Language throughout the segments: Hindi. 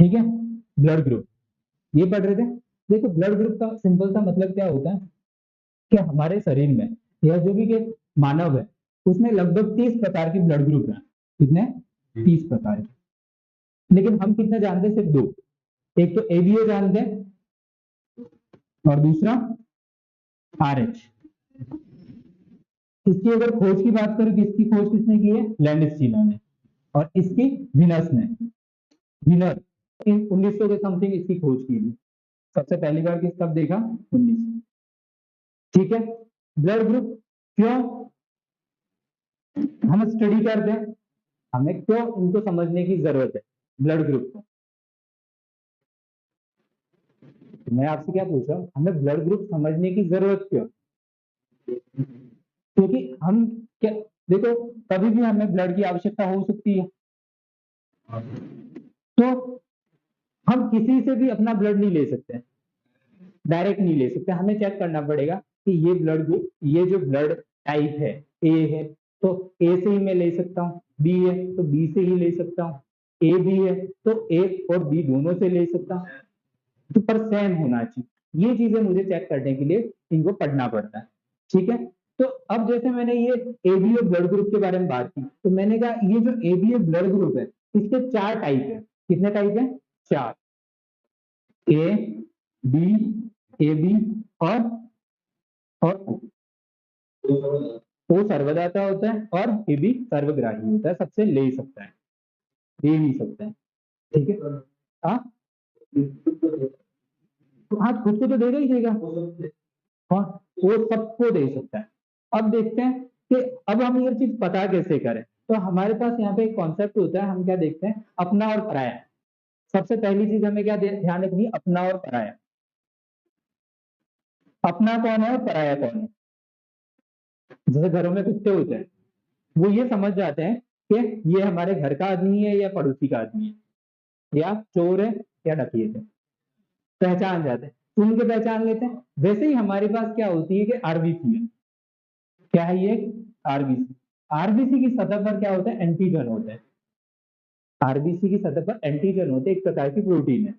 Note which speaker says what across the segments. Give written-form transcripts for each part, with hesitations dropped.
Speaker 1: ठीक है, ब्लड ग्रुप ये पढ़ रहे थे। देखो ब्लड ग्रुप का सिंपल सा मतलब क्या होता है कि हमारे शरीर में या जो भी के मानव है उसमें लगभग 30 प्रकार के ब्लड ग्रुप हैं। कितने? 30 प्रकार के। लेकिन हम कितने जानते हैं? सिर्फ दो। एक तो एबीओ जानते हैं और दूसरा आरएच। इसकी अगर खोज की बात करें तो इसकी खोज किसने की है? लैंडस्टीनर ने। और इसकी विनस ने। विनर 1900 के समथिंग इसकी खोज की थी। सबसे पहली बार किस कब देखा? 1900। ठीक है, ब्लड ग्रुप क्यों हम स्टडी करते हैं, हमें क्यों इनको समझने की जरूरत है ब्लड ग्रुप को? मैं आपसे क्या पूछ रहा हूँ, हमें ब्लड ग्रुप समझने की जरूरत क्यों? क्योंकि हम क्या, देखो कभी भी हमें ब्लड की आवश्यकता हो सकती है, तो हम किसी से भी अपना ब्लड नहीं ले सकते, डायरेक्ट नहीं ले सकते, हमें चेक करना पड़ेगा कि ये ब्लड ग्रुप, ये जो ब्लड टाइप है ए है तो ए से ही मैं ले सकता हूँ, बी है तो बी से ही ले सकता हूँ, ए बी है तो ए और बी दोनों से ले सकता हूँ, तो पर सेम होना चाहिए। ये चीजें मुझे चेक करने के लिए इनको पढ़ना पड़ता है। ठीक है, तो अब जैसे मैंने ये एबीए ब्लड ग्रुप के बारे में बात की, तो मैंने कहा ये जो एबीए ब्लड ग्रुप है इसके 4 टाइप है। कितने टाइप है? 4। ए बी, ए बी और ओ सर्वदाता होता है और ए बी सर्वग्राही होता है, सबसे ले सकता है, दे भी सकता है। ठीक है, हाँ हाँ खुद को तो देगा ही देगा, हाँ वो सबको दे सकता है। अब देखते हैं कि अब हम ये चीज पता कैसे करें। तो हमारे पास यहाँ पे एक कॉन्सेप्ट होता है, हम क्या देखते हैं? अपना और पराया। सबसे पहली चीज हमें क्या ध्यान रखनी है? अपना और पराया। अपना कौन है और पराया कौन है? जैसे घरों में कुत्ते होते हैं, वो ये समझ जाते हैं कि ये हमारे घर का आदमी है या पड़ोसी का आदमी है, या चोर है या डकैत है, पहचान जाते हैं, सुन के पहचान लेते हैं। वैसे ही हमारे पास क्या होती है कि आरबीसी है। क्या है ये? आरबीसी। आरबीसी की सतह पर क्या होता है? एंटीजन होता है। आरबीसी की सतह पर एंटीजन होते हैं, एक प्रकार की प्रोटीन है।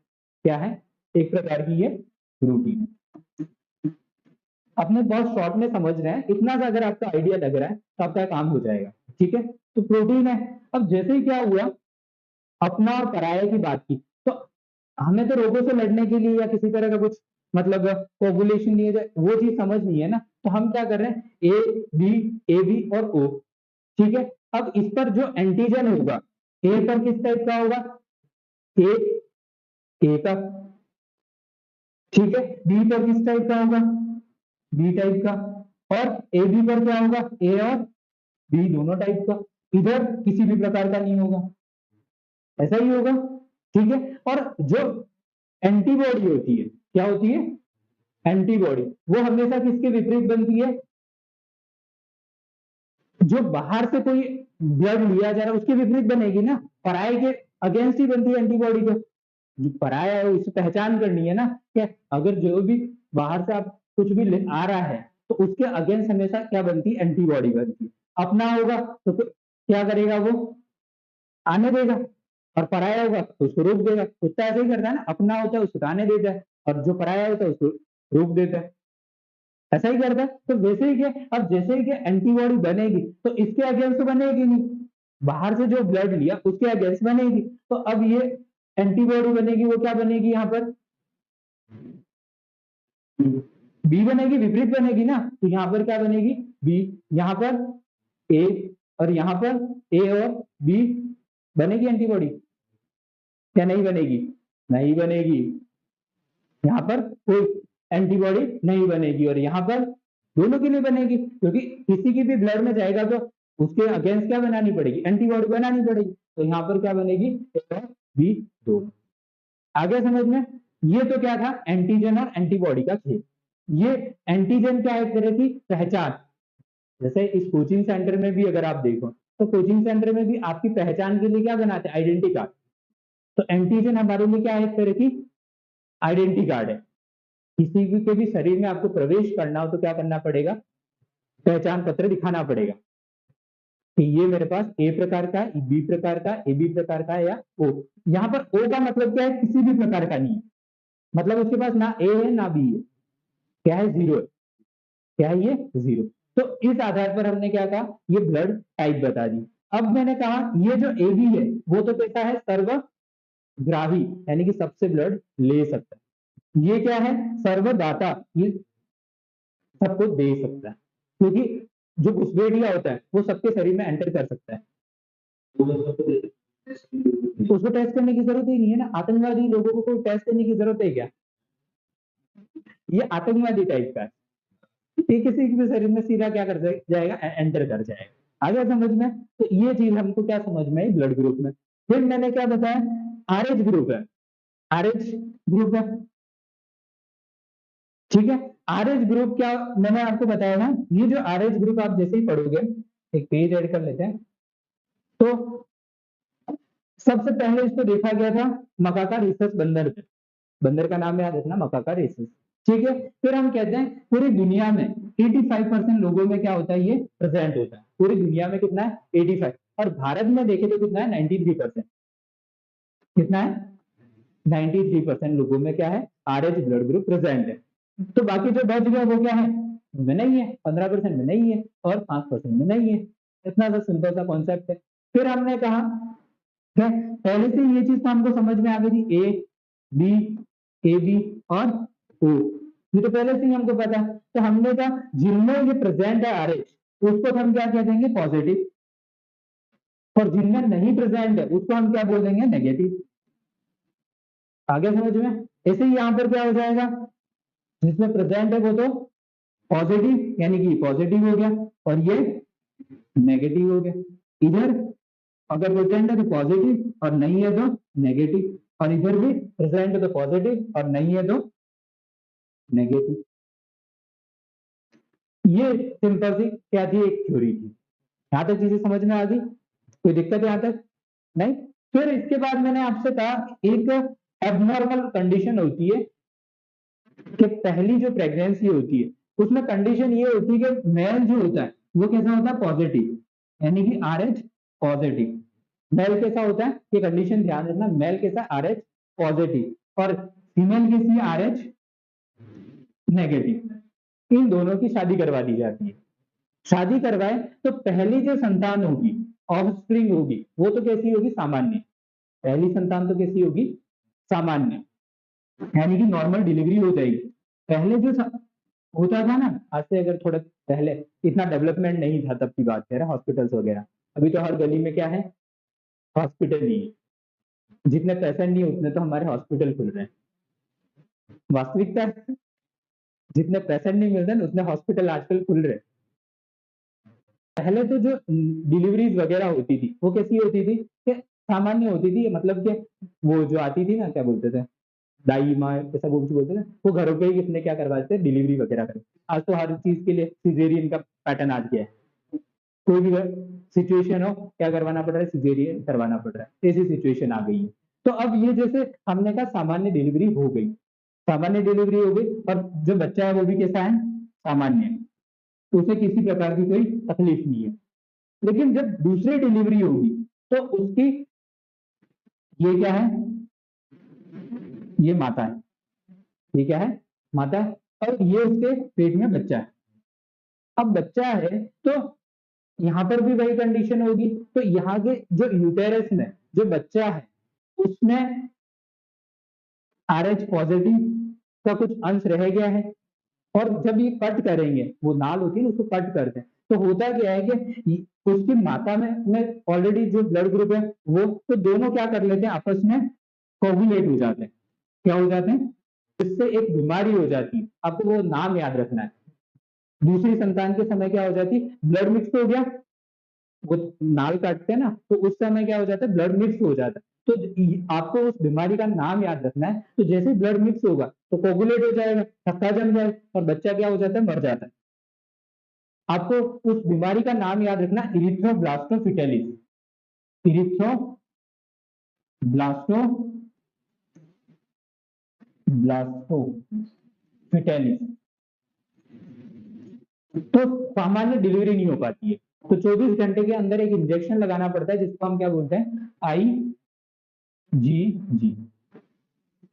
Speaker 1: क्या है? एक प्रकार की ये प्रोटीन है। अपने बहुत शॉर्ट में समझ रहे हैं, इतना सा अगर आपका आइडिया लग रहा है तो आपका काम हो जाएगा। ठीक है, तो प्रोटीन है। अब जैसे ही क्या हुआ, अपना और पराया की बात की, तो हमें तो रोगों से लड़ने के लिए या किसी तरह का कुछ मतलब कोगुलेशन नहीं है, वो चीज समझ नहीं है ना, तो हम क्या कर रहे हैं? ए बी और ओ। ठीक है, अब इस पर जो एंटीजन होगा, ए पर किस टाइप का होगा? ए ए का। ठीक है, बी पर किस टाइप का होगा? बी टाइप का। और ए बी पर क्या होगा? ए और बी दोनों टाइप का। इधर किसी भी प्रकार का नहीं होगा, ऐसा ही होगा। ठीक है, और जो एंटीबॉडी होती है, क्या होती है? एंटीबॉडी, वो हमेशा किसके विपरीत बनती है? जो बाहर से कोई ब्लड लिया जा रहा है उसके विपरीत बनेगी ना, पराये के अगेंस्ट ही बनती है एंटीबॉडी। को जो पराया है उसे पहचान करनी है ना, कि अगर जो भी बाहर से आप कुछ भी आ रहा है तो उसके अगेंस्ट हमेशा क्या बनती है? एंटीबॉडी बनती है। अपना होगा तो क्या करेगा वो? आने देगा। और पराया होगा तो उसको रोक देगा। कुत्ता ऐसे ही करता है ना, अपना होता है उसको आने देता है और जो पराया होता है उसको रोक देता है, ऐसा ही करता है। तो वैसे ही क्या, अब जैसे ही क्या एंटीबॉडी बनेगी तो इसके अगेंस्ट तो बनेगी नहीं, बाहर से जो ब्लड लिया उसके अगेंस्ट बनेगी। तो अब ये एंटीबॉडी बनेगी, वो क्या बनेगी यहाँ पर? बी बनेगी, विपरीत बनेगी ना, तो यहाँ पर क्या बनेगी? बी। यहाँ पर ए और यहाँ पर ए और बी बनेगी एंटीबॉडी या नहीं बनेगी? नहीं बनेगी। यहाँ पर कोई एंटीबॉडी नहीं बनेगी और यहाँ पर दोनों के लिए बनेगी, क्योंकि किसी की भी ब्लड में जाएगा तो उसके अगेंस्ट क्या बनानी पड़ेगी? एंटीबॉडी बनानी पड़ेगी। तो यहाँ पर क्या बनेगी? ए और बी दोनों। आगे समझ में? ये तो क्या था? एंटीजन और एंटीबॉडी का खेल। ये एंटीजन क्या है? एक तरह की पहचान। जैसे इस कोचिंग सेंटर में भी अगर आप देखो तो कोचिंग सेंटर में भी आपकी पहचान के लिए क्या बनाते हैं? Identity card. तो एंटीजन हमारे लिए क्या है? एक तरह की आइडेंटिटी कार्ड है। किसी भी के भी शरीर में आपको प्रवेश करना हो तो क्या करना पड़ेगा? पहचान पत्र दिखाना पड़ेगा। कि ये मेरे पास ए प्रकार का, बी प्रकार का, ए बी प्रकार का या ओ। यहाँ पर ओ का मतलब क्या है, किसी भी प्रकार का नहीं है, मतलब उसके पास ना ए है ना बी है, क्या है, जीरो है, क्या है ये, जीरो। तो इस आधार पर हमने क्या कहा, ये ब्लड टाइप बता दी। अब मैंने कहा ये जो ए बी है वो तो कैसा है, सर्वग्राही, यानी कि सबसे ब्लड ले सकता है। ये क्या है, सर्वदाता, ये सबको दे सकता है, क्योंकि जो घुसपैठिया होता है वो सबके शरीर में एंटर कर सकता है, उसको टेस्ट करने की जरूरत ही नहीं है ना। आतंकवादी लोगों को कोई टेस्ट करने की जरूरत है क्या, ये आतंकवादी टाइप का है, ये किसी के भी शरीर में सीधा क्या कर जाएगा, एंटर कर जाएगा। आगे समझ में, तो ये चीज हमको क्या समझ में आई, ब्लड ग्रुप में। फिर मैंने क्या बताया, आरएच ग्रुप है, आरएच ग्रुप है, ठीक है। आरएच ग्रुप क्या, मैंने आपको बताया ना, ये जो आरएच ग्रुप आप जैसे ही पढ़ोगे, एक पेज ऐड कर लेते हैं, तो सबसे पहले इसको देखा गया था मकाका रिसस बंदर पे, बंदर का नाम याद रखना, मकाका रिसस, ठीक है। फिर हम कहते हैं पूरी दुनिया में 85% लोगों में क्या होता है, ये प्रेजेंट होता है, पूरी दुनिया में कितना है, 85, और भारत में देखे तो कितना है, 93%, कितना है, 93% लोगों में क्या है, आरएच ब्लड ग्रुप प्रेजेंट है। तो बाकी जो बच गया वो क्या है, में नहीं है, 15% में नहीं है, और 5% में नहीं है। इतना सा सिंपल सा कॉन्सेप्ट है। फिर हमने कहा, पहले से ये चीज तो हमको समझ में आ गई थी, बी ए बी और ओ, ये तो पहले से ही हमको पता है। तो हमने कहा जिनमें ये प्रेजेंट है आरएच, उसको हम क्या कह देंगे, पॉजिटिव, और जिनमें नहीं प्रेजेंट है उसको हम क्या बोल देंगे, नेगेटिव। आगे समझ में, ऐसे ही यहाँ पर क्या हो जाएगा, जिसमें प्रेजेंट है वो तो पॉजिटिव, यानी कि पॉजिटिव हो गया, और ये नेगेटिव हो गया। इधर अगर प्रेजेंट है तो पॉजिटिव और नहीं है तो नेगेटिव, और इधर भी प्रेजेंट है तो पॉजिटिव और नहीं है तो नेगेटिव। ये सिंपल सी क्या थी, एक थ्योरी थी। यहां तक चीजें समझ में आ गई, कोई दिक्कत यहां तक नहीं। फिर इसके बाद मैंने आपसे कहा एक एबनॉर्मल कंडीशन होती है, कि पहली जो प्रेगनेंसी होती है उसमें कंडीशन ये होती है कि मेल जो होता है वो कैसा होता है, पॉजिटिव, यानी कि आरएच पॉजिटिव। मेल कैसा होता है, ये कंडीशन ध्यान रखना, मेल कैसा, आरएच पॉजिटिव, और फीमेल कैसी है, आरएच नेगेटिव। इन दोनों की शादी करवा दी जाती है। शादी करवाए तो पहली जो संतान होगी, ऑफस्प्रिंग होगी, वो तो कैसी होगी, सामान्य। पहली संतान तो कैसी होगी, सामान्य, यानी कि नॉर्मल डिलीवरी हो जाएगी। पहले जो होता था ना, आज से अगर थोड़ा पहले इतना डेवलपमेंट नहीं था, तब की बात है, हॉस्पिटल्स वगैरह। अभी तो हर गली में क्या है, हॉस्पिटल ही है। जितने पेशेंट नहीं उतने तो हमारे हॉस्पिटल खुल रहे हैं, वास्तविकता है। जितने पेशेंट नहीं मिल रहे उतने हॉस्पिटल आजकल खुल रहे हैं। पहले तो जो डिलीवरीज वगैरह होती थी वो कैसी होती थी, कि सामान्य होती थी, मतलब कि वो जो आती थी ना, क्या बोलते थे, दाई माँ, ऐसा वो कुछ बोलते थे, वो घरों पे ही कितने क्या करवाते थे, डिलीवरी वगैरह करते। आज तो हर चीज के लिए सिजेरियन का पैटर्न आ गया है, कोई भी सिचुएशन हो क्या करवाना पड़ रहा है, सिजेरियन करवाना पड़ रहा है, ऐसी सिचुएशन आ गई है। तो अब ये जैसे हमने कहा सामान्य डिलीवरी हो गई, सामान्य डिलीवरी हो गई, और जो बच्चा है वो भी कैसा है, सामान्य है, उसे किसी प्रकार की कोई तकलीफ नहीं है। लेकिन जब दूसरी डिलीवरी होगी तो उसकी, ये क्या है, ये माता है, ये क्या है, माता है, और ये उसके पेट में बच्चा है। अब बच्चा है तो यहाँ पर भी वही कंडीशन होगी, तो यहाँ के जो यूटेरस में जो बच्चा है उसमें आरएच पॉजिटिव का कुछ अंश रह गया है, और जब ये कट करेंगे, वो नाल होती है ना, उसको कट करते हैं, तो होता क्या है कि उसकी माता में ऑलरेडी जो ब्लड ग्रुप है वो, तो दोनों क्या कर लेते हैं, आपस में कोगुलेट हो जाते हैं। क्या हो जाते हैं, इससे एक बीमारी हो जाती है, आपको वो नाम याद रखना है। दूसरी संतान के समय क्या हो जाती है, ब्लड मिक्स हो गया, वो नाल काटते हैं ना, तो उस समय क्या हो जाता है, ब्लड मिक्स हो जाता है। तो आपको उस बीमारी का नाम याद रखना है, तो जैसे ही ब्लड मिक्स होगा तो कोगुलेट हो जाएगा, थक्का जम जाएगा, और बच्चा क्या हो जाता है, मर जाता है। आपको उस बीमारी का नाम याद रखना, इरिथ्रोब्लास्टोफिटेलिस, इरिथ्रोब्लास्टोफिटेलिस। तो सामान्य डिलीवरी नहीं हो पाती है, तो 24 घंटे के अंदर एक इंजेक्शन लगाना पड़ता है जिसको हम क्या बोलते हैं, IgG।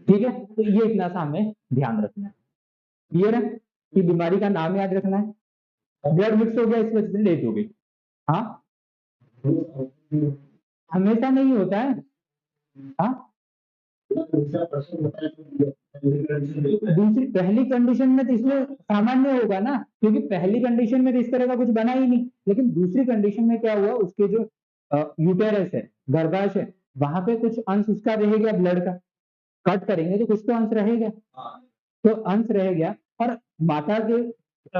Speaker 1: ठीक है, तो ये इतना सा हमें ध्यान रखना है। क्लियर है कि बीमारी का नाम याद रखना है, ब्लड मिक्स हो गया इस वजह से डेथ हो गई। हाँ, हमेशा नहीं होता है। हाँ, दूसरी पहली कंडीशन में तो इसमें सामान्य होगा ना, क्योंकि पहली कंडीशन में तो इस तरह का कुछ बना ही नहीं। लेकिन दूसरी कंडीशन में क्या हुआ, उसके जो यूटेरस है, गर्भाशय है, वहां पे कुछ अंश उसका रहेगा ब्लड का, कट करेंगे तो कुछ तो अंश रहेगा, तो अंश रह गया। और माता के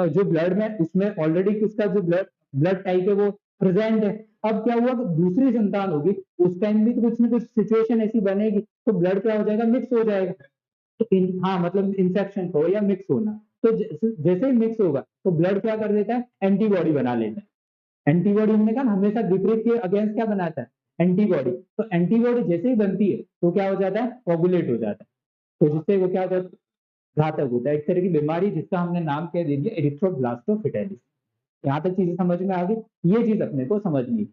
Speaker 1: जो ब्लड में उसमें ऑलरेडी उसका जो ब्लड ब्लड टाइप है वो प्रेजेंट है। अब क्या हुआ कि दूसरी संतान होगी, उस टाइम भी तो कुछ ना कुछ सिचुएशन ऐसी बनेगी, तो ब्लड क्या हो जाएगा, मिक्स हो जाएगा। तो हाँ, मतलब इंफेक्शन हो या मिक्स होना, तो जैसे ही मिक्स होगा तो ब्लड क्या कर देता है, एंटीबॉडी बना लेता है। एंटीबॉडी हमने कहा हमेशा विपरीत के अगेंस्ट क्या बनाता है, एंटीबॉडी। तो एंटीबॉडी जैसे ही बनती है तो क्या हो जाता है, कोगुलेट हो जाता है, तो जिससे वो क्या होता है, घातक होता है। एक तरह की बीमारी जिसका हमने नाम कह दे दिया, एरिथ्रोब्लास्टोफिटेलिस। यहाँ तक चीजें समझ में आ गई, ये चीज अपने को समझनी है।